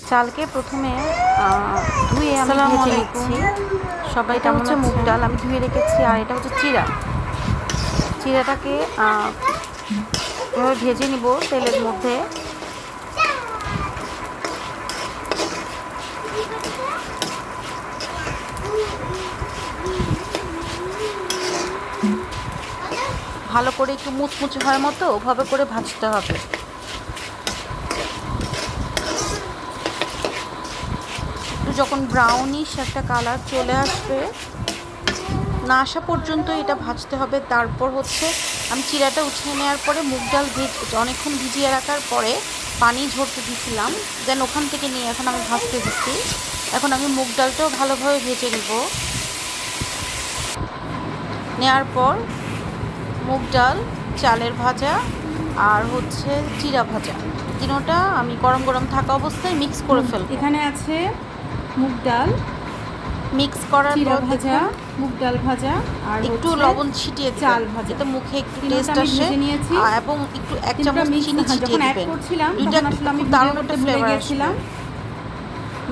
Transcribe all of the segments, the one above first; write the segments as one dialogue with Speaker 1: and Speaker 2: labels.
Speaker 1: চালকে প্রথমে ধুয়ে আমি ভেজে নিচ্ছি। সবাই এটা হচ্ছে মুগ ডাল আমি ধুয়ে রেখেছি, আর এটা হচ্ছে চিরাটাকে এভাবে ভেজে নিব তেলের মধ্যে। ভালো করে একটু মুচমুচে হয় মতো ওভাবে করে ভাজতে হবে। যখন ব্রাউনিশ একটা কালার চলে আসবে, না আসা পর্যন্ত এটা ভাজতে হবে। তারপর হচ্ছে আমি চিরাটা উঠিয়ে নেওয়ার পরে মুগ ডাল অনেকক্ষণ ভিজিয়ে রাখার পরে পানি ঝরতে দিয়েছিলাম, দেন ওখান থেকে নিয়ে এখন আমি ভাজতে দিচ্ছি। এখন আমি মুগ ডালটাও ভালোভাবে ভেজে নিব। নেওয়ার পর মুগ ডাল, চালের ভাজা আর হচ্ছে চিরা ভাজা, তিনোটা আমি গরম গরম থাকা অবস্থায় মিক্স করে ফেলব।
Speaker 2: এখানে আছে মুগ ডাল
Speaker 1: মিক্স করার পর
Speaker 2: ভাজা, মুগ ডাল ভাজা আর
Speaker 1: একটু লবণ ছিটিয়ে
Speaker 2: চাল ভাজা,
Speaker 1: যাতে মুখে একটু টেস্ট আসে, এবং একটু 1 চামচ চিনি ছিটিয়ে দিবেন। দুইটা খুব দারুণ একটা ফ্লেভার আসবে।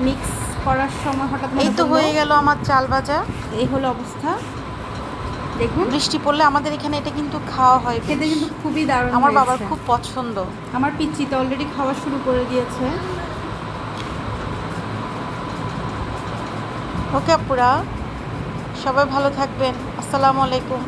Speaker 2: মিক্স করার সময় হঠাৎ
Speaker 1: এই তো হয়ে গেল আমার চাল ভাজা।
Speaker 2: এই হলো অবস্থা। দেখুন,
Speaker 1: বৃষ্টি পড়লে আমাদের এখানে এটা কিন্তু খাওয়া হয়,
Speaker 2: খেতে কিন্তু খুবই দারুণ।
Speaker 1: আমার বাবার খুব পছন্দ।
Speaker 2: আমার পিচ্চি তো অলরেডি খাওয়া শুরু করে দিয়েছে।
Speaker 1: ওকে আপুরা, সবাই ভালো থাকবেন। আসসালামু আলাইকুম।